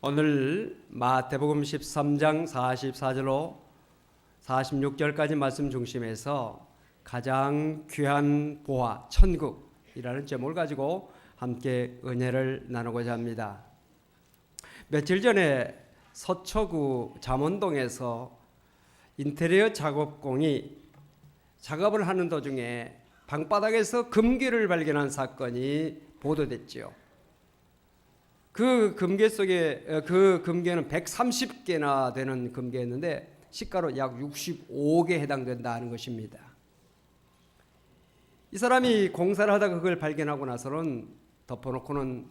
오늘 마태복음 13장 44절로 46절까지 말씀 중심에서 가장 귀한 보화 천국이라는 제목을 가지고 함께 은혜를 나누고자 합니다. 며칠 전에 서초구 잠원동에서 인테리어 작업공이 작업을 하는 도중에 방바닥에서 금괴를 발견한 사건이 보도됐지요. 그 금괴 속에 그 금괴는 130개나 되는 금괴였는데 시가로 약 65개 해당된다는 것입니다. 이 사람이 공사를 하다가 그걸 발견하고 나서는 덮어놓고는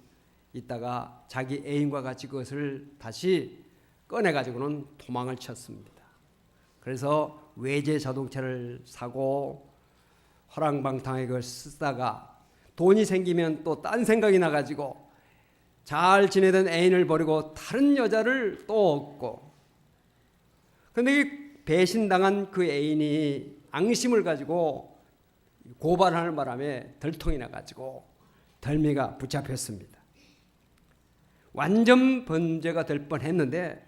있다가 자기 애인과 같이 그것을 다시 꺼내가지고는 도망을 쳤습니다. 그래서 외제 자동차를 사고 허랑방탕하게 그걸 쓰다가 돈이 생기면 또 딴 생각이 나가지고 잘 지내던 애인을 버리고 다른 여자를 또 얻고, 그런데 이 배신당한 그 애인이 앙심을 가지고 고발하는 바람에 들통이 나가지고 덜미가 붙잡혔습니다. 완전 범죄가 될 뻔했는데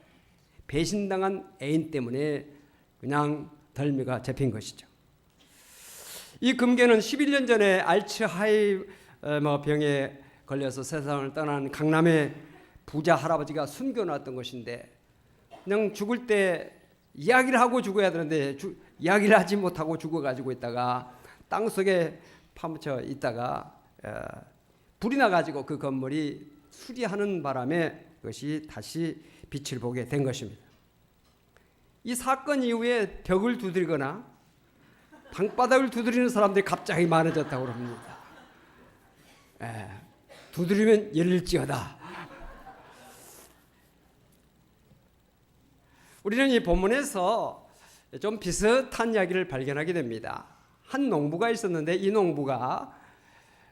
배신당한 애인 때문에 그냥 덜미가 잡힌 것이죠. 이 금괴는 11년 전에 알츠하이머 병에 걸려서 세상을 떠난 강남의 부자 할아버지가 숨겨놨던 것인데, 그냥 죽을 때 이야기를 하고 죽어야 되는데 이야기를 하지 못하고 죽어가지고 있다가 땅속에 파묻혀 있다가 불이 나가지고 그 건물이 수리하는 바람에 그것이 다시 빛을 보게 된 것입니다. 이 사건 이후에 벽을 두드리거나 방바닥을 두드리는 사람들이 갑자기 많아졌다고 합니다. 두드리면 열릴지어다. 우리는 이 본문에서 좀 비슷한 이야기를 발견하게 됩니다. 한 농부가 있었는데 이 농부가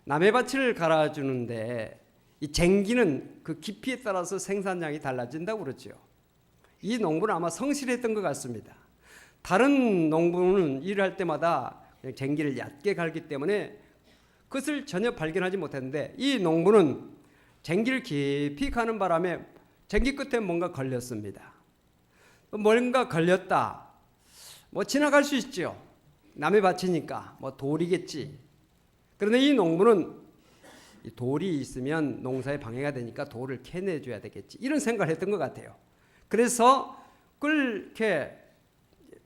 남의 밭을 갈아주는데 이 쟁기는 그 깊이에 따라서 생산량이 달라진다고 그러죠. 이 농부는 아마 성실했던 것 같습니다. 다른 농부는 일을 할 때마다 그냥 쟁기를 얕게 갈기 때문에 그것을 전혀 발견하지 못했는데 이 농부는 쟁기를 깊이 가는 바람에 쟁기 끝에 뭔가 걸렸습니다. 뭔가 걸렸다. 지나갈 수 있죠. 남의 밭이니까 돌이겠지. 그런데 이 농부는 이 돌이 있으면 농사에 방해가 되니까 돌을 캐내줘야 되겠지. 이런 생각을 했던 것 같아요. 그래서 그렇게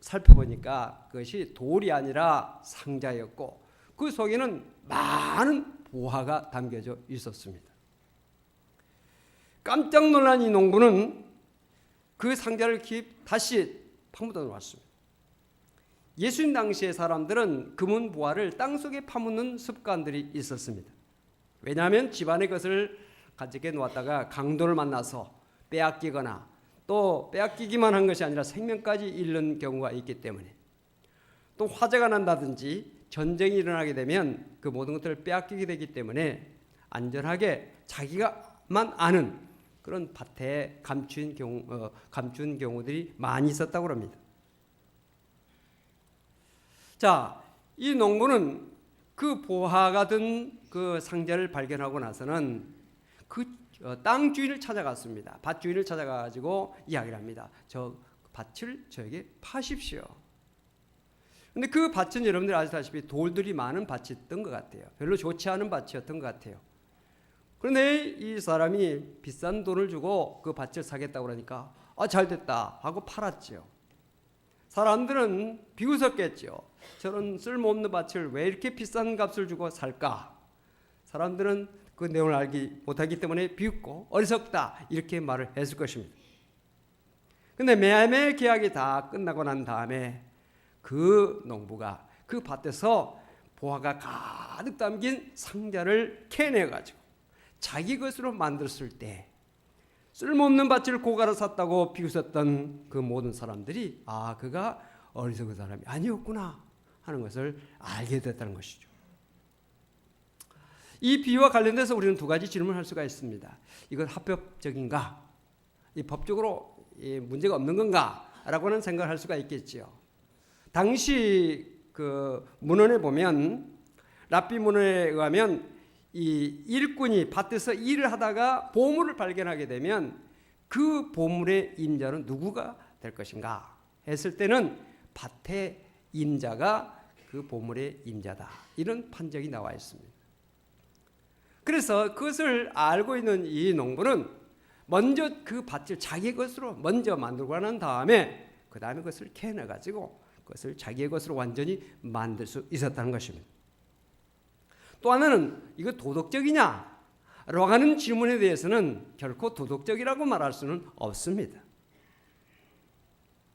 살펴보니까 그것이 돌이 아니라 상자였고 그 속에는 많은 보화가 담겨져 있었습니다. 깜짝 놀란 이 농부는 그 상자를 다시 파묻어 놓았습니다. 예수님 당시의 사람들은 금은 보화를 땅속에 파묻는 습관들이 있었습니다. 왜냐하면 집안의 것을 가지게 놓았다가 강도를 만나서 빼앗기거나 또 빼앗기기만 한 것이 아니라 생명까지 잃는 경우가 있기 때문에, 또 화재가 난다든지 전쟁이 일어나게 되면 그 모든 것들을 빼앗기게 되기 때문에 안전하게 자기가만 아는 그런 밭에 감춘 경우들이 많이 있었다고 합니다. 자, 이 농부는 그 보화가 든 그 상자를 발견하고 나서는 그 땅 주인을 찾아갔습니다. 밭 주인을 찾아가지고 이야기를 합니다. 저 밭을 저에게 파십시오. 근데 그 밭은 여러분들이 아시다시피 돌들이 많은 밭이었던 것 같아요. 별로 좋지 않은 밭이었던 것 같아요. 그런데 이 사람이 비싼 돈을 주고 그 밭을 사겠다고 그러니까 잘됐다 하고 팔았죠. 사람들은 비웃었겠죠. 저런 쓸모없는 밭을 왜 이렇게 비싼 값을 주고 살까? 사람들은 그 내용을 알지 못하기 때문에 비웃고 어리석다 이렇게 말을 했을 것입니다. 그런데 매매 계약이 다 끝나고 난 다음에 그 농부가 그 밭에서 보화가 가득 담긴 상자를 캐내가지고 자기 것으로 만들었을 때 쓸모없는 밭을 고가로 샀다고 비웃었던 그 모든 사람들이 그가 어리석은 사람이 아니었구나 하는 것을 알게 됐다는 것이죠. 이 비유와 관련돼서 우리는 두 가지 질문을 할 수가 있습니다. 이건 합법적인가? 이 법적으로 문제가 없는 건가? 라고는 생각할 수가 있겠지요. 당시 그 문헌에 보면, 랍비 문헌에 의하면 이 일꾼이 밭에서 일을 하다가 보물을 발견하게 되면 그 보물의 임자는 누구가 될 것인가 했을 때는 밭의 임자가 그 보물의 임자다, 이런 판정이 나와 있습니다. 그래서 그것을 알고 있는 이 농부는 먼저 그 밭을 자기의 것으로 먼저 만들고 난 다음에 그 다음에 그것을 캐내가지고 그것을 자기의 것으로 완전히 만들 수 있었다는 것입니다. 또 하나는 이거 도덕적이냐? 라고 하는 질문에 대해서는 결코 도덕적이라고 말할 수는 없습니다.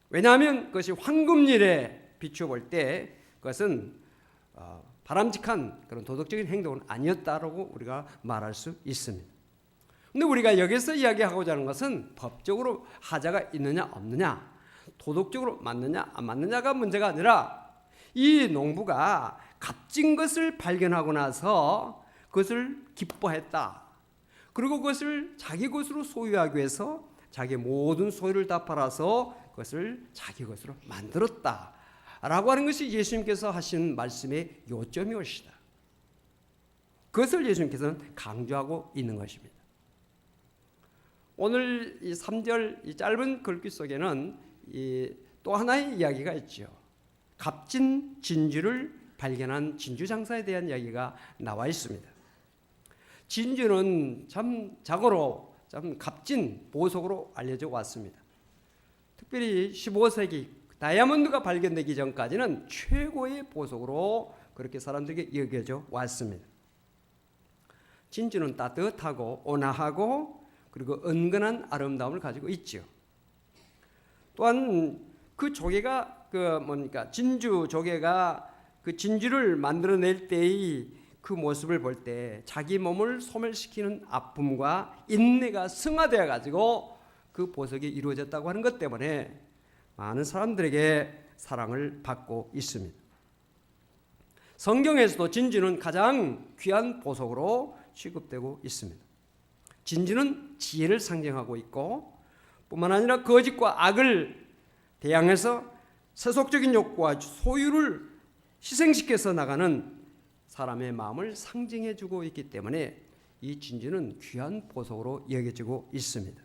왜냐하면 그것이 황금일에 비추어 볼 때 그것은 바람직한 그런 도덕적인 행동은 아니었다라고 우리가 말할 수 있습니다. 그런데 우리가 여기서 이야기하고자 하는 것은 법적으로 하자가 있느냐 없느냐, 도덕적으로 맞느냐 안 맞느냐가 문제가 아니라 이 농부가 값진 것을 발견하고 나서 그것을 기뻐했다. 그리고 그것을 자기 것으로 소유하기 위해서 자기 모든 소유를 다 팔아서 그것을 자기 것으로 만들었다 라고 하는 것이 예수님께서 하신 말씀의 요점이옵시다. 그것을 예수님께서는 강조하고 있는 것입니다. 오늘 이 3절 이 짧은 글귀 속에는 또 하나의 이야기가 있죠. 값진 진주를 발견한 진주 장사에 대한 이야기가 나와 있습니다. 진주는 참 자고로 참 값진 보석으로 알려져 왔습니다. 특별히 15세기 다이아몬드가 발견되기 전까지는 최고의 보석으로 그렇게 사람들에게 여겨져 왔습니다. 진주는 따뜻하고 온화하고 그리고 은근한 아름다움을 가지고 있죠. 또한 그 조개가 진주 조개가 그 진주를 만들어낼 때의 그 모습을 볼 때 자기 몸을 소멸시키는 아픔과 인내가 승화되어 가지고 그 보석이 이루어졌다고 하는 것 때문에 많은 사람들에게 사랑을 받고 있습니다. 성경에서도 진주는 가장 귀한 보석으로 취급되고 있습니다. 진주는 지혜를 상징하고 있고 뿐만 아니라 거짓과 악을 대항해서 세속적인 욕구와 소유를 희생시켜서 나가는 사람의 마음을 상징해주고 있기 때문에 이 진주는 귀한 보석으로 여겨지고 있습니다.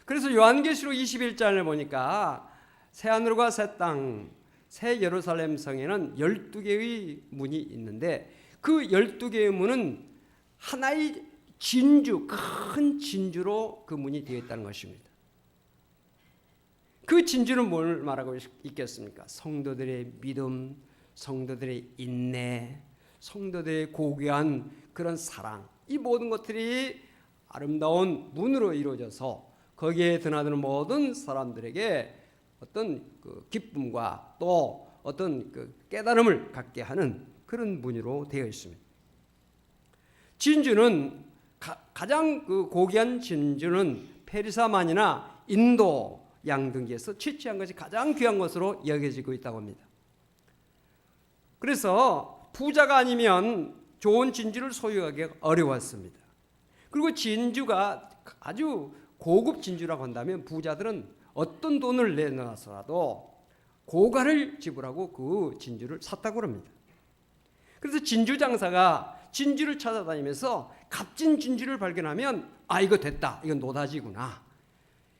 그래서 요한계시록 21장을 보니까 새하늘과 새 땅, 새 예루살렘 성에는 12개의 문이 있는데 그 12개의 문은 하나의 진주, 큰 진주로 그 문이 되어 있다는 것입니다. 그 진주는 뭘 말하고 있겠습니까? 성도들의 믿음, 성도들의 인내, 성도들의 고귀한 그런 사랑, 이 모든 것들이 아름다운 문으로 이루어져서 거기에 드나드는 모든 사람들에게 어떤 그 기쁨과 또 어떤 그 깨달음을 갖게 하는 그런 문으로 되어 있습니다. 진주는 가장 그 고귀한 진주는 페르사만이나 인도 양등지에서 채취한 것이 가장 귀한 것으로 여겨지고 있다고 합니다. 그래서 부자가 아니면 좋은 진주를 소유하기가 어려웠습니다. 그리고 진주가 아주 고급 진주라고 한다면 부자들은 어떤 돈을 내놔서라도 고가를 지불하고 그 진주를 샀다고 합니다. 그래서 진주 장사가 진주를 찾아다니면서 값진 진주를 발견하면 이거 됐다, 이건 노다지구나.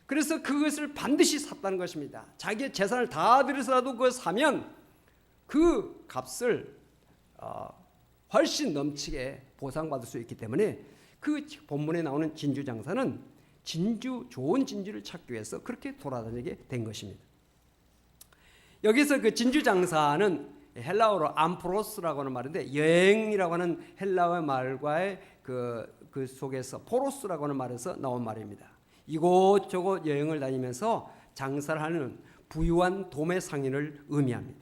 그래서 그것을 반드시 샀다는 것입니다. 자기의 재산을 다 들여서라도 그걸 사면 그 값을 훨씬 넘치게 보상받을 수 있기 때문에 그 본문에 나오는 진주 장사는 좋은 진주를 찾기 위해서 그렇게 돌아다니게 된 것입니다. 여기서 그 진주 장사는 헬라어로 암프로스라고 하는 말인데 여행이라고 하는 헬라어 말과의 그 속에서 포로스라고 하는 말에서 나온 말입니다. 이곳저곳 여행을 다니면서 장사를 하는 부유한 도매 상인을 의미합니다.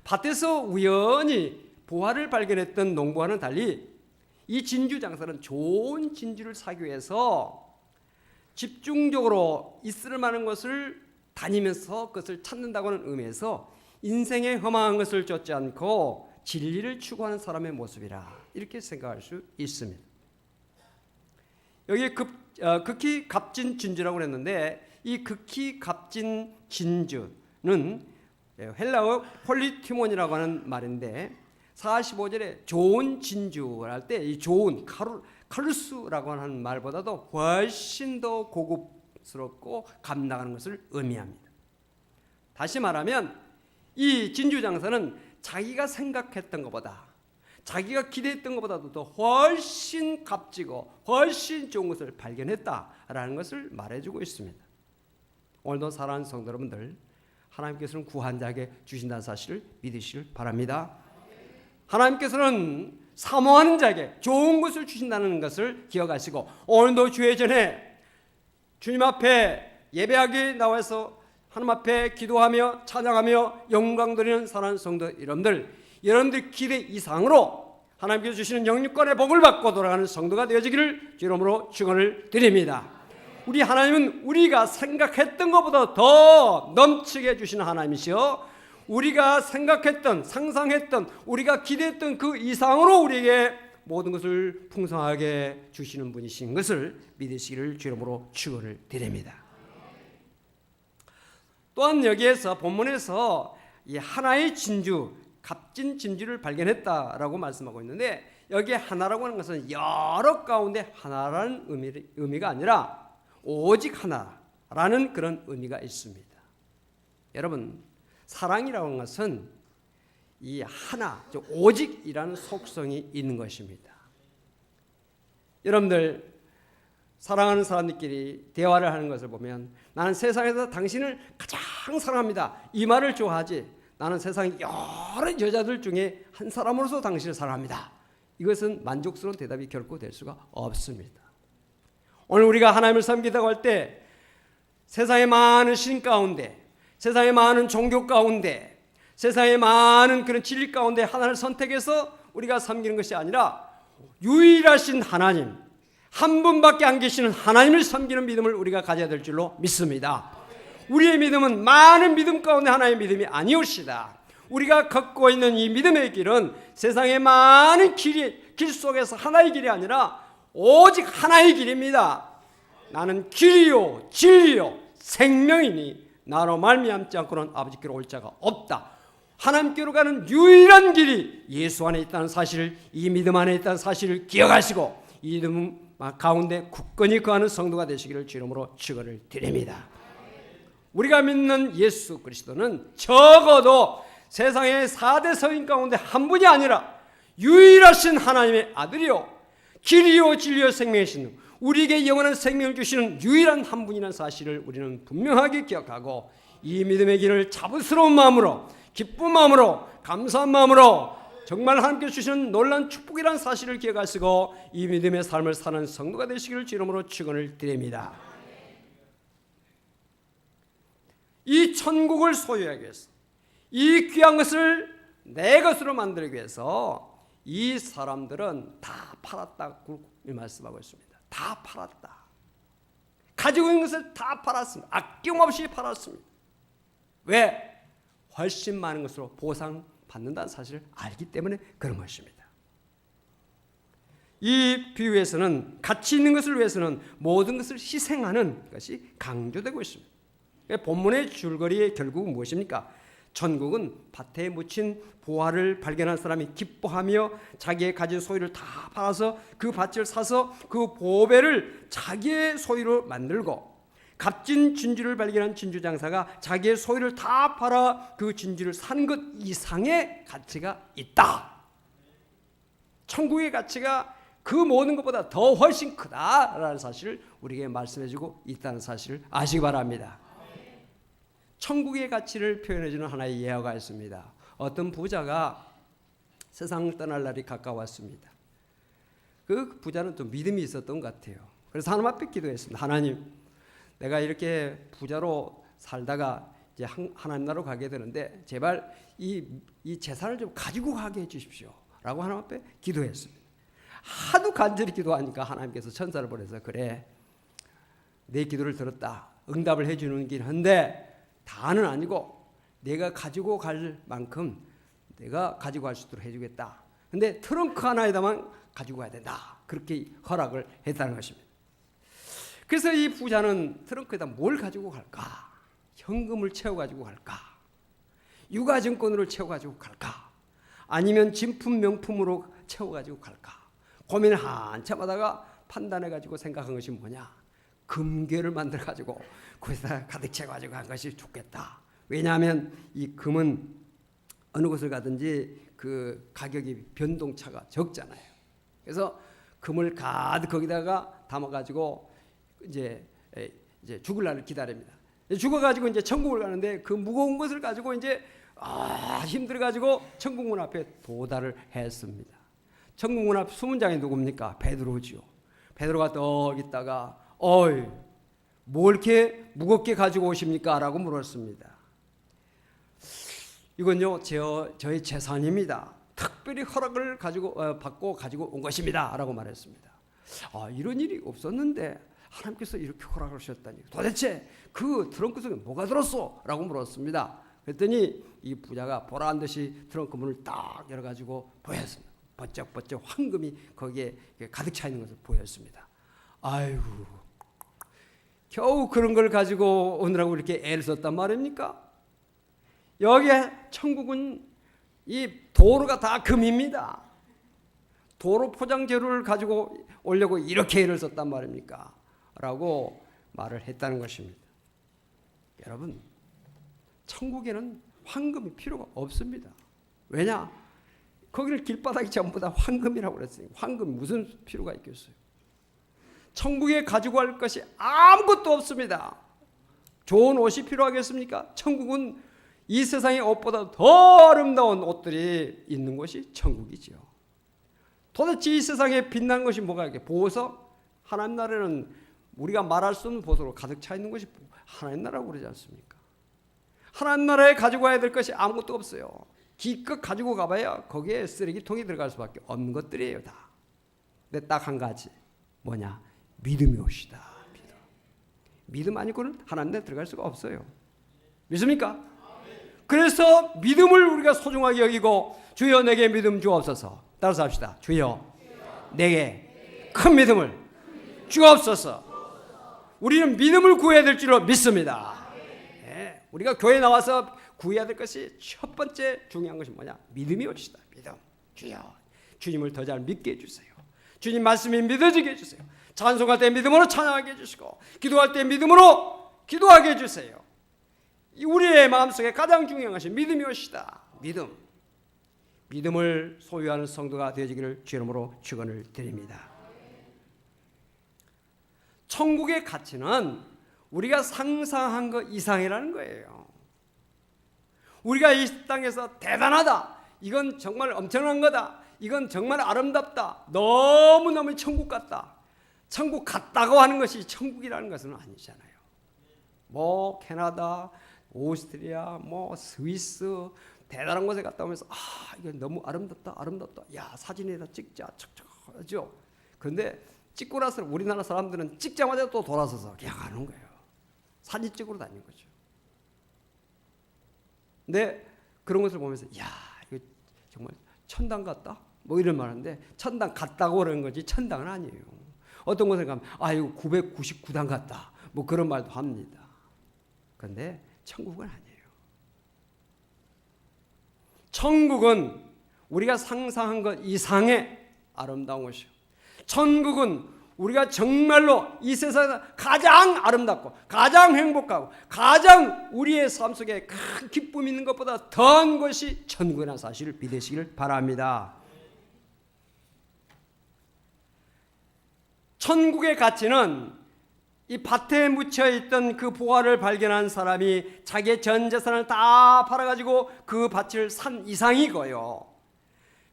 밭에서 우연히 보화를 발견했던 농부와는 달리 이 진주 장사는 좋은 진주를 사기 위해서 집중적으로 있을 만한 것을 다니면서 그것을 찾는다고 하는 의미에서 인생의 험한 것을 쫓지 않고 진리를 추구하는 사람의 모습이라 이렇게 생각할 수 있습니다. 여기 극히 값진 진주라고 했는데 이 극히 값진 진주는 헬라어 폴리티몬이라고 하는 말인데 45절에 좋은 진주를 할 때 이 좋은 카루스라고 하는 말보다도 훨씬 더 고급스럽고 값나가는 것을 의미합니다. 다시 말하면 이 진주 장사는 자기가 생각했던 것보다, 자기가 기대했던 것보다도 더 훨씬 값지고 훨씬 좋은 것을 발견했다라는 것을 말해주고 있습니다. 오늘도 사랑하는 성도 여러분들, 하나님께서는 구한 자에게 주신다는 사실을 믿으시길 바랍니다. 하나님께서는 사모하는 자에게 좋은 것을 주신다는 것을 기억하시고, 오늘도 주의 전에 주님 앞에 예배하기 나와서 하나님 앞에 기도하며 찬양하며 영광 드리는 사랑하는 성도 여러분들 기대 이상으로 하나님께서 주시는 영육간의 복을 받고 돌아가는 성도가 되어지기를 주님으로 축원을 드립니다. 우리 하나님은 우리가 생각했던 것보다 더 넘치게 주시는 하나님이시여, 우리가 생각했던, 상상했던, 우리가 기대했던 그 이상으로 우리에게 모든 것을 풍성하게 주시는 분이신 것을 믿으시기를 주님으로 축원을 드립니다. 또한 여기에서 본문에서 이 하나의 진주, 값진 진주를 발견했다라고 말씀하고 있는데, 여기에 하나라고 하는 것은 여러 가운데 하나라는 의미가 아니라 오직 하나라는 그런 의미가 있습니다. 여러분, 사랑이라고 하는 것은 이 하나, 오직이라는 속성이 있는 것입니다. 여러분들, 사랑하는 사람들끼리 대화를 하는 것을 보면, 나는 세상에서 당신을 가장 사랑합니다, 이 말을 좋아하지, 나는 세상의 여러 여자들 중에 한 사람으로서 당신을 사랑합니다, 이것은 만족스러운 대답이 결코 될 수가 없습니다. 오늘 우리가 하나님을 섬기다고 할 때 세상의 많은 신 가운데, 세상의 많은 종교 가운데, 세상의 많은 그런 진리 가운데 하나를 선택해서 우리가 섬기는 것이 아니라 유일하신 하나님, 한 분밖에 안 계시는 하나님을 섬기는 믿음을 우리가 가져야 될 줄로 믿습니다. 우리의 믿음은 많은 믿음 가운데 하나의 믿음이 아니옵시다. 우리가 걷고 있는 이 믿음의 길은 세상의 많은 길 속에서 하나의 길이 아니라 오직 하나의 길입니다. 나는 길이요 진리요 생명이니 나로 말미암지 않고는 아버지께로 올 자가 없다. 하나님께로 가는 유일한 길이 예수 안에 있다는 사실을, 이 믿음 안에 있다는 사실을 기억하시고 이 믿음 가운데 굳건히 거하는 성도가 되시기를 주님으로 축원을 드립니다. 우리가 믿는 예수 그리스도는 적어도 세상의 4대 성인 가운데 한 분이 아니라 유일하신 하나님의 아들이요 길이요 진리요 생명이신, 우리에게 영원한 생명을 주시는 유일한 한 분이라는 사실을 우리는 분명하게 기억하고 이 믿음의 길을 자부스러운 마음으로, 기쁜 마음으로, 감사한 마음으로 정말 하나님께서 주시는 놀라운 축복이라는 사실을 기억하시고 이 믿음의 삶을 사는 성도가 되시기를 주님으로 축원을 드립니다. 이 천국을 소유하기 위해서, 이 귀한 것을 내 것으로 만들기 위해서 이 사람들은 다 팔았다고 말씀하고 있습니다. 다 팔았다. 가지고 있는 것을 다 팔았습니다. 아낌없이 팔았습니다. 왜? 훨씬 많은 것으로 보상받는다는 사실을 알기 때문에 그런 것입니다. 이 비유에서는 가치 있는 것을 위해서는 모든 것을 희생하는 것이 강조되고 있습니다. 본문의 줄거리의 결국은 무엇입니까? 천국은 밭에 묻힌 보화를 발견한 사람이 기뻐하며 자기의 가진 소유를 다 팔아서 그 밭을 사서 그 보배를 자기의 소유로 만들고, 값진 진주를 발견한 진주 장사가 자기의 소유를 다 팔아 그 진주를 산 것 이상의 가치가 있다. 천국의 가치가 그 모든 것보다 더 훨씬 크다라는 사실을 우리에게 말씀해주고 있다는 사실을 아시기 바랍니다. 천국의 가치를 표현해주는 하나의 예화가 있습니다. 어떤 부자가 세상을 떠날 날이 가까웠습니다. 그 부자는 또 믿음이 있었던 것 같아요. 그래서 하나님 앞에 기도했습니다. 하나님, 내가 이렇게 부자로 살다가 이제 하나님 나라로 가게 되는데 제발 이 재산을 좀 가지고 가게 해주십시오 라고 하나님 앞에 기도했습니다. 하도 간절히 기도하니까 하나님께서 천사를 보내서 그래, 내 기도를 들었다, 응답을 해주는 긴 한데 다는 아니고 내가 가지고 갈 만큼 내가 가지고 갈 수 있도록 해주겠다. 근데 트렁크 하나에다만 가지고 가야 된다. 그렇게 허락을 했다는 것입니다. 그래서 이 부자는 트렁크에다 뭘 가지고 갈까? 현금을 채워가지고 갈까? 유가증권으로 채워가지고 갈까? 아니면 진품 명품으로 채워가지고 갈까? 고민을 한참 하다가 판단해가지고 생각한 것이 뭐냐? 금괴를 만들어가지고 거기다 가득 채워가지고 간 것이 좋겠다. 왜냐하면 이 금은 어느 곳을 가든지 그 가격이 변동차가 적잖아요. 그래서 금을 가득 거기다가 담아가지고 이제 죽을 날을 기다립니다. 죽어가지고 이제 천국을 가는데 그 무거운 것을 가지고 이제 힘들어가지고 천국문 앞에 도달을 했습니다. 천국문 앞 수문장이 누굽니까? 베드로지요. 베드로가 떡 있다가 어이 뭐 이렇게 무겁게 가지고 오십니까? 라고 물었습니다. 이건요 저의 재산입니다. 특별히 허락을 받고 가지고 온 것입니다. 라고 말했습니다. 이런 일이 없었는데 하나님께서 이렇게 허락을 하셨다니 도대체 그 트렁크 속에 뭐가 들었어? 라고 물었습니다. 그랬더니 이 부자가 보란 듯이 트렁크 문을 딱 열어가지고 보였습니다. 번쩍번쩍 황금이 거기에 가득 차 있는 것을 보였습니다. 아이고 겨우 그런 걸 가지고 오느라고 이렇게 애를 썼단 말입니까? 여기에 천국은 이 도로가 다 금입니다. 도로 포장 재료를 가지고 오려고 이렇게 애를 썼단 말입니까? 라고 말을 했다는 것입니다. 여러분, 천국에는 황금이 필요가 없습니다. 왜냐? 거기를 길바닥이 전부 다 황금이라고 그랬어요. 황금 무슨 필요가 있겠어요? 천국에 가지고 갈 것이 아무것도 없습니다. 좋은 옷이 필요하겠습니까? 천국은 이 세상의 옷보다 더 아름다운 옷들이 있는 곳이 천국이죠. 도대체 이 세상에 빛나는 것이 뭐가 있게? 보석? 하나님 나라는 우리가 말할 수 없는 보석으로 가득 차 있는 것이 하나님 나라라고 그러지 않습니까? 하나님 나라에 가지고 가야 될 것이 아무것도 없어요. 기껏 가지고 가봐야 거기에 쓰레기통이 들어갈 수밖에 없는 것들이에요 다. 근데 딱 한 가지 뭐냐? 믿음이 옵시다. 믿음 아니고는 하나님 나라에 들어갈 수가 없어요. 믿습니까? 그래서 믿음을 우리가 소중하게 여기고 주여 내게 믿음 주옵소서. 따라서 합시다. 주여 내게 큰 믿음을 주옵소서. 우리는 믿음을 구해야 될 줄로 믿습니다. 네, 우리가 교회에 나와서 구해야 될 것이 첫 번째 중요한 것이 뭐냐? 믿음이 옵시다. 믿음. 주여 주님을 더 잘 믿게 해주세요. 주님 말씀이 믿어지게 해주세요. 찬송할 때 믿음으로 찬양하게 해주시고 기도할 때 믿음으로 기도하게 해주세요. 우리의 마음속에 가장 중요한 것이 믿음이 옵시다. 믿음을 소유하는 성도가 되어지기를 주 이름으로 축원을 드립니다. 천국의 가치는 우리가 상상한 것 이상이라는 거예요. 우리가 이 땅에서 대단하다, 이건 정말 엄청난 거다, 이건 정말 아름답다, 너무너무 천국 같다, 천국 같다고 하는 것이 천국이라는 것은 아니잖아요. 뭐 캐나다, 오스트리아, 뭐 스위스 대단한 곳에 갔다 오면서 이건 너무 아름답다, 야 사진에다 찍자, 척척하죠. 그런데 찍고 나서 우리나라 사람들은 찍자마자 또 돌아서서 그냥 가는 거예요. 사진 찍으러 다니는 거죠. 근데 그런 것을 보면서 야 이거 정말 천당 같다, 뭐 이런 말하는데 천당 같다고 그러는 거지 천당은 아니에요. 어떤 곳에 가면 이거 999당 같다, 뭐 그런 말도 합니다. 그런데 천국은 아니에요. 천국은 우리가 상상한 것 이상의 아름다운 것이요. 천국은 우리가 정말로 이 세상에서 가장 아름답고 가장 행복하고 가장 우리의 삶 속에 큰 기쁨이 있는 것보다 더한 것이 천국이라는 사실을 믿으시길 바랍니다. 천국의 가치는 이 밭에 묻혀있던 그 보화를 발견한 사람이 자기의 전 재산을 다 팔아가지고 그 밭을 산 이상이고요.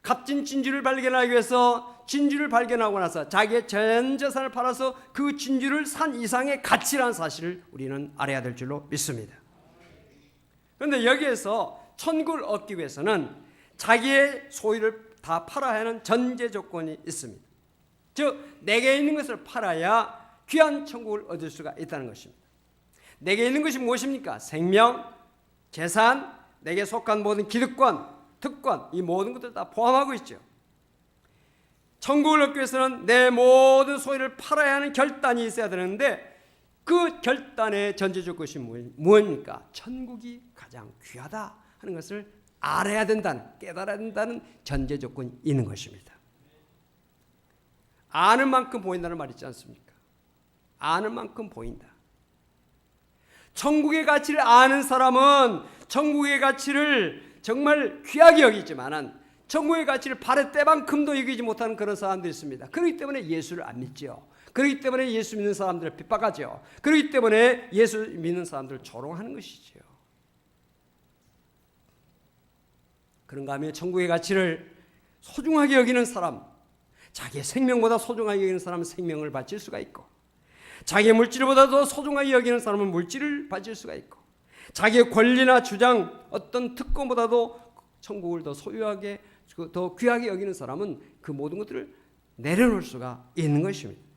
값진 진주를 발견하기 위해서 진주를 발견하고 나서 자기의 전 재산을 팔아서 그 진주를 산 이상의 가치라는 사실을 우리는 알아야 될 줄로 믿습니다. 그런데 여기에서 천국을 얻기 위해서는 자기의 소유를 다 팔아야 하는 전제 조건이 있습니다. 즉 내게 있는 것을 팔아야 귀한 천국을 얻을 수가 있다는 것입니다. 내게 있는 것이 무엇입니까? 생명, 재산, 내게 속한 모든 기득권, 특권, 이 모든 것들 다 포함하고 있죠. 천국을 얻기 위해서는 내 모든 소유를 팔아야 하는 결단이 있어야 되는데 그 결단의 전제 조건이 무엇입니까? 천국이 가장 귀하다 하는 것을 알아야 된다는, 깨달아야 된다는 전제 조건이 있는 것입니다. 아는 만큼 보인다는 말 있지 않습니까? 아는 만큼 보인다. 천국의 가치를 아는 사람은 천국의 가치를 정말 귀하게 여기지만은 천국의 가치를 발의 때만큼도 여기지 못하는 그런 사람들이 있습니다. 그렇기 때문에 예수를 안 믿지요. 그렇기 때문에 예수 믿는 사람들을 핍박하죠. 그렇기 때문에 예수 믿는 사람들을 조롱하는 것이지요. 그런가 하면 천국의 가치를 소중하게 여기는 사람, 자기의 생명보다 소중하게 여기는 사람은 생명을 바칠 수가 있고, 자기의 물질보다도 소중하게 여기는 사람은 물질을 바칠 수가 있고, 자기의 권리나 주장, 어떤 특권보다도 천국을 더 소유하게, 더 귀하게 여기는 사람은 그 모든 것들을 내려놓을 수가 있는 것입니다.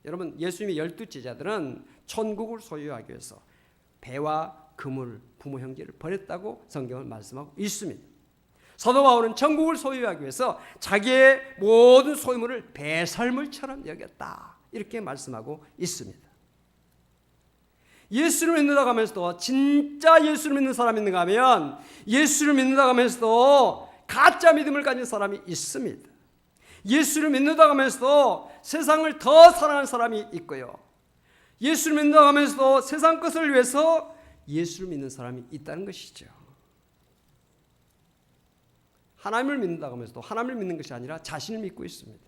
여러분, 예수님의 12제자들은 천국을 소유하기 위해서 배와 그물, 부모 형제를 버렸다고 성경은 말씀하고 있습니다. 사도 바울은 천국을 소유하기 위해서 자기의 모든 소유물을 배설물처럼 여겼다, 이렇게 말씀하고 있습니다. 예수를 믿는다고 하면서도 진짜 예수를 믿는 사람이 있는가 하면 예수를 믿는다고 하면서도 가짜 믿음을 가진 사람이 있습니다. 예수를 믿는다고 하면서도 세상을 더 사랑하는 사람이 있고요, 예수를 믿는다고 하면서도 세상 것을 위해서 예수를 믿는 사람이 있다는 것이죠. 하나님을 믿는다고 하면서도 하나님을 믿는 것이 아니라 자신을 믿고 있습니다.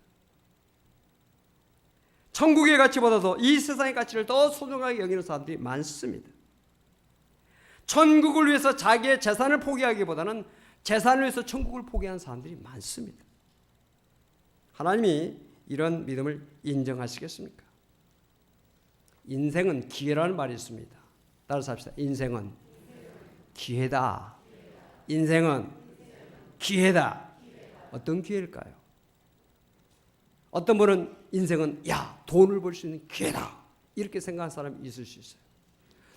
천국의 가치보다도 이 세상의 가치를 더 소중하게 여기는 사람들이 많습니다. 천국을 위해서 자기의 재산을 포기하기보다는 재산을 위해서 천국을 포기하는 사람들이 많습니다. 하나님이 이런 믿음을 인정하시겠습니까? 인생은 기회라는 말이 있습니다. 따라서 합시다. 인생은 기회다. 인생은 기회다. 어떤 기회일까요? 어떤 분은 인생은 돈을 벌 수 있는 기회다, 이렇게 생각하는 사람이 있을 수 있어요.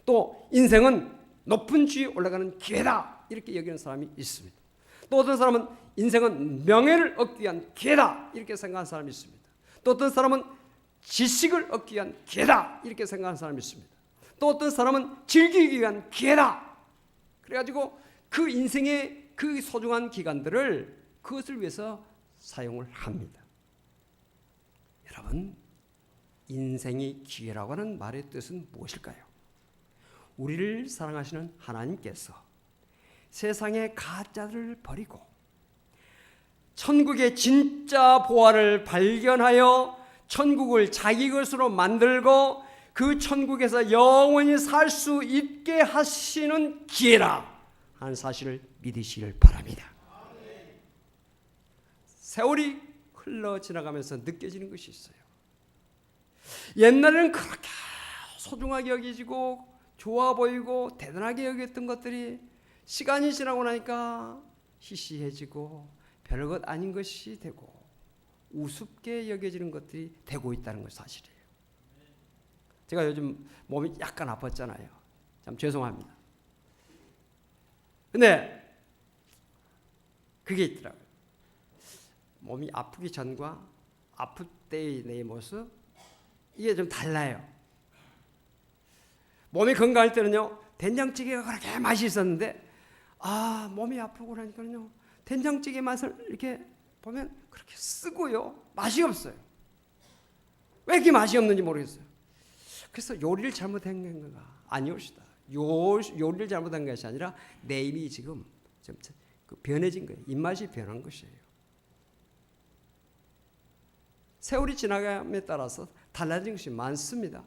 또 인생은 높은 지위에 올라가는 기회다, 이렇게 여기는 사람이 있습니다. 또 어떤 사람은 인생은 명예를 얻기 위한 기회다, 이렇게 생각하는 사람이 있습니다. 또 어떤 사람은 지식을 얻기 위한 기회다, 이렇게 생각하는 사람이 있습니다. 또 어떤 사람은 즐기기 위한 기회다. 그래가지고 그 인생의 그 소중한 기간들을 그것을 위해서 사용을 합니다. 여러분, 인생이 기회라고 하는 말의 뜻은 무엇일까요? 우리를 사랑하시는 하나님께서 세상의 가짜를 버리고 천국의 진짜 보화를 발견하여 천국을 자기 것으로 만들고 그 천국에서 영원히 살 수 있게 하시는 기회라 하는 사실을 믿으시길 바랍니다. 세월이 흘러 지나가면서 느껴지는 것이 있어요. 옛날에는 그렇게 소중하게 여기지고 좋아 보이고 대단하게 여겼던 것들이 시간이 지나고 나니까 희시해지고 별것 아닌 것이 되고 우습게 여겨지는 것들이 되고 있다는 것이 사실이에요. 제가 요즘 몸이 약간 아팠잖아요. 참 죄송합니다. 근데 그게 있더라고요. 몸이 아프기 전과 아플 때의 내 모습, 이게 좀 달라요. 몸이 건강할 때는요, 된장찌개가 그렇게 맛이 있었는데 몸이 아프고 나니까요, 된장찌개 맛을 이렇게 보면 그렇게 쓰고요, 맛이 없어요. 왜 이렇게 맛이 없는지 모르겠어요. 그래서 요리를 잘못한 건가? 아니옵시다. 요리를 잘못한 것이 아니라 내 입이 지금 좀 변해진 거예요. 입맛이 변한 것이에요. 세월이 지나감에 따라서 달라진 것이 많습니다.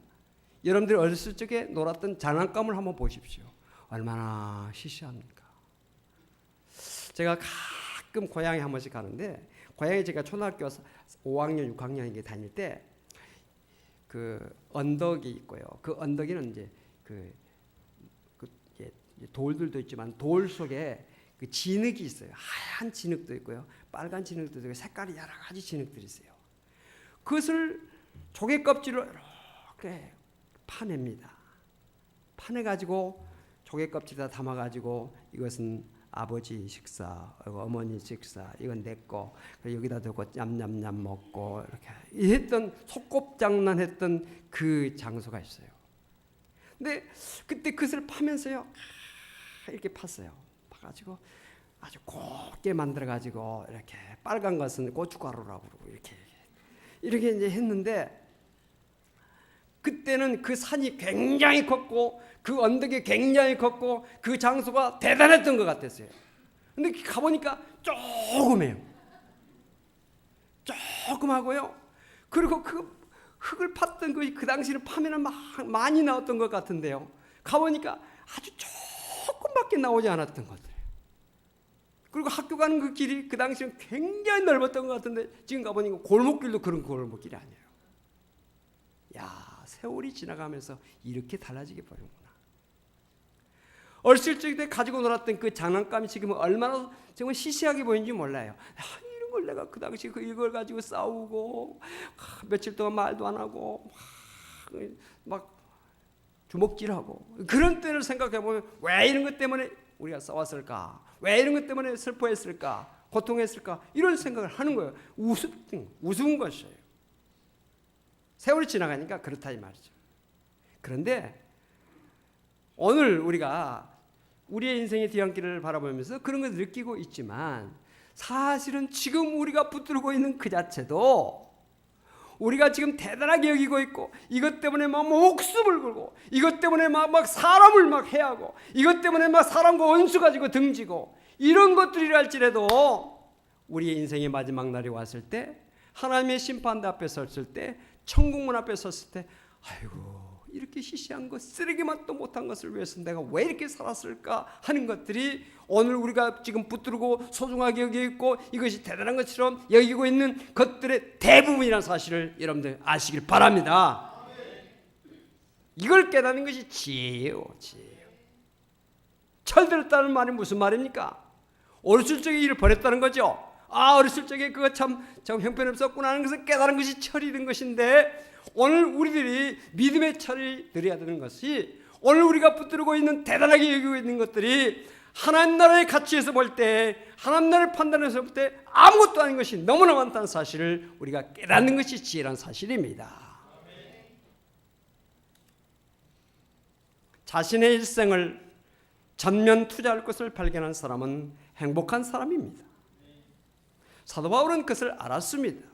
여러분들이 어렸을 적에 놀았던 장난감을 한번 보십시오. 얼마나 시시합니까? 제가 가끔 고향에 한 번씩 가는데, 고향에 제가 초등학교 5학년, 6학년 다닐 때 그 언덕이 있고요. 그 언덕에는 이제 돌들도 있지만 돌 속에 그 진흙이 있어요. 하얀 진흙도 있고요, 빨간 진흙도 있고 색깔이 여러 가지 진흙들이 있어요. 그것을 조개 껍질로 이렇게 파냅니다. 파내가지고 조개 껍질에다 담아가지고 이것은 아버지 식사, 어머니 식사, 이건 내 거, 여기다 두고 냠냠냠 먹고 이렇게 했던 소꿉장난했던 그 장소가 있어요. 근데 그때 그것을 파면서요, 이렇게 팠어요. 파가지고 아주 곱게 만들어가지고 이렇게 빨간 것은 고춧가루라고 그러고 이렇게 이제 했는데, 그때는 그 산이 굉장히 컸고 그 언덕이 굉장히 컸고 그 장소가 대단했던 것 같았어요. 근데 가보니까 조그매요. 조그마고요. 그리고 그 흙을 팠던 그 당시는 파면은 많이 나왔던 것 같은데요, 가보니까 아주 조금밖에 나오지 않았던 것들. 그리고 학교 가는 그 길이 그 당시는 굉장히 넓었던 것 같은데 지금 가보니까 골목길도 그런 골목길이 아니에요. 야, 세월이 지나가면서 이렇게 달라지게 보는구나. 어렸을 적에 가지고 놀았던 그 장난감이 지금 얼마나 정말 시시하게 보이는지 몰라요. 이런 걸 내가 그 당시 이걸 가지고 싸우고 며칠 동안 말도 안 하고 막 주먹질하고, 그런 때를 생각해 보면 왜 이런 것 때문에 우리가 싸웠을까? 왜 이런 것 때문에 슬퍼했을까? 고통했을까? 이런 생각을 하는 거예요. 우스운 것이에요. 세월이 지나가니까 그렇다 이 말이죠. 그런데 오늘 우리가 우리의 인생의 뒤안길을 바라보면서 그런 것을 느끼고 있지만, 사실은 지금 우리가 붙들고 있는 그 자체도 우리가 지금 대단하게 여기고 있고, 이것 때문에 막 목숨을 걸고, 이것 때문에 막 사람을 막 해하고, 이것 때문에 막 사람과 원수 가지고 등지고, 이런 것들이랄지라도 우리의 인생의 마지막 날이 왔을 때, 하나님의 심판대 앞에 섰을 때, 천국문 앞에 섰을 때, 아이고 이렇게 시시한 것, 쓰레기만 또 못한 것을 위해서 내가 왜 이렇게 살았을까 하는 것들이 오늘 우리가 지금 붙들고 소중하게 여기고 있고 이것이 대단한 것처럼 여기고 있는 것들의 대부분이라는 사실을 여러분들 아시길 바랍니다. 이걸 깨닫는 것이 지혜예요. 지혜예요. 철들었다는 말이 무슨 말입니까? 어렸을 적에 일을 버렸다는 거죠. 어렸을 적에 그거 참 형편없었구나 하는 것을 깨달은 것이 철이 된 것인데, 오늘 우리들이 믿음의 철이 들여야 되는 것이, 오늘 우리가 붙들고 있는 대단하게 여기고 있는 것들이 하나님 나라의 가치에서 볼 때, 하나님 나라를 판단해서 볼 때 아무것도 아닌 것이 너무나 많다는 사실을 우리가 깨닫는 것이 지혜라는 사실입니다. 자신의 일생을 전면 투자할 것을 발견한 사람은 행복한 사람입니다. 사도 바울은 그것을 알았습니다.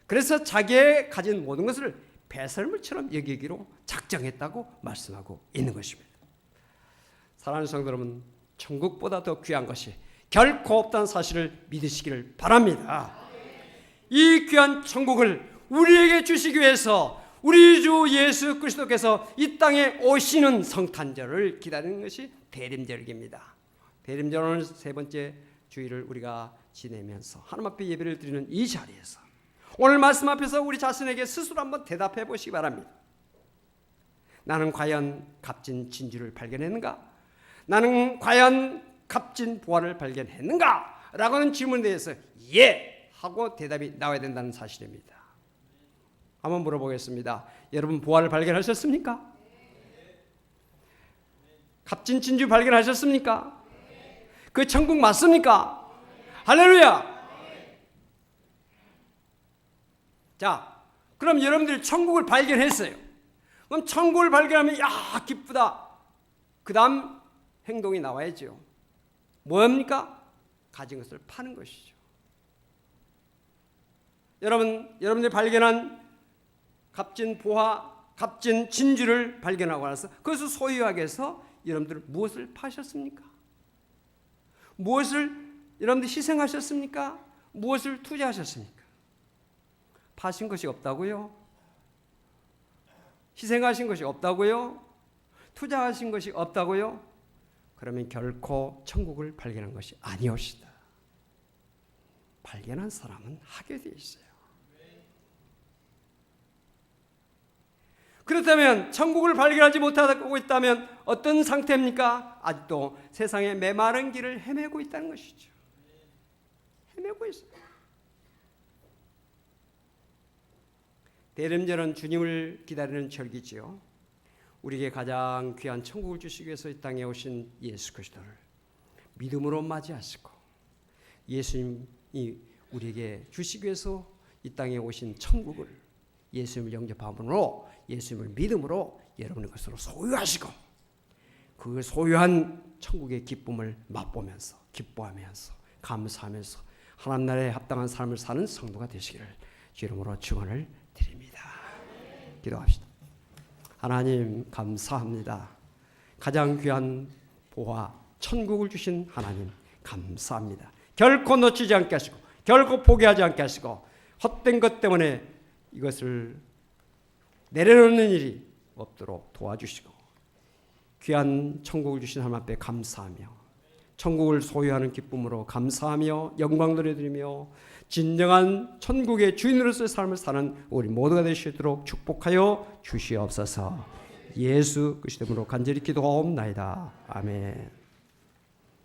그래서 자기의 가진 모든 것을 배설물처럼 여기기로 작정했다고 말씀하고 있는 것입니다. 사랑하는 성도 여러분, 천국보다 더 귀한 것이 결코 없다는 사실을 믿으시기를 바랍니다. 이 귀한 천국을 우리에게 주시기 위해서 우리 주 예수 그리스도께서 이 땅에 오시는 성탄절을 기다리는 것이 대림절기입니다. 대림절은 세 번째 주일을 우리가 지내면서 하나님 앞에 예배를 드리는 이 자리에서 오늘 말씀 앞에서 우리 자신에게 스스로 한번 대답해 보시기 바랍니다. 나는 과연 값진 진주를 발견했는가? 나는 과연 값진 보화를 발견했는가? 라고 하는 질문에 대해서 예! 하고 대답이 나와야 된다는 사실입니다. 한번 물어보겠습니다. 여러분 보화를 발견하셨습니까? 값진 진주 발견하셨습니까? 그 천국 맞습니까? 할렐루야! 자, 그럼 여러분들이 천국을 발견했어요. 그럼 천국을 발견하면 야 기쁘다. 그 다음 행동이 나와야죠. 뭐입니까? 가진 것을 파는 것이죠. 여러분들이 발견한 값진 보화, 값진 진주를 발견하고 나서 그것을 소유하기 위해서 여러분들 무엇을 파셨습니까? 무엇을 여러분들 희생하셨습니까? 무엇을 투자하셨습니까? 파신 것이 없다고요? 희생하신 것이 없다고요? 투자하신 것이 없다고요? 그러면 결코 천국을 발견한 것이 아니옵시다. 발견한 사람은 하게 되어 있어요. 그렇다면 천국을 발견하지 못하고 있다면 어떤 상태입니까? 아직도 세상의 메마른 길을 헤매고 있다는 것이죠. 헤매고 있어요. 대림절은 주님을 기다리는 절기지요. 우리에게 가장 귀한 천국을 주시기 위해서 이 땅에 오신 예수 그리스도를 믿음으로 맞이하시고 예수님이 우리에게 주시기 위해서 이 땅에 오신 천국을 예수님을 영접함으로 예수님을 믿음으로 여러분의 것으로 소유하시고 그 소유한 천국의 기쁨을 맛보면서 기뻐하면서 감사하면서 하나님 나라에 합당한 삶을 사는 성도가 되시기를 이름으로 축원을 드립니다. 기도합시다. 하나님 감사합니다. 가장 귀한 보화 천국을 주신 하나님 감사합니다. 결코 놓치지 않게 하시고 결코 포기하지 않게 하시고 헛된 것 때문에 이것을 내려놓는 일이 없도록 도와주시고 귀한 천국을 주신 하나님 앞에 감사하며 천국을 소유하는 기쁨으로 감사하며 영광 돌려드리며 진정한 천국의 주인으로서의 삶을 사는 우리 모두가 되시도록 축복하여 주시옵소서. 예수 그리스도 이름으로 간절히 기도하옵나이다. 아멘.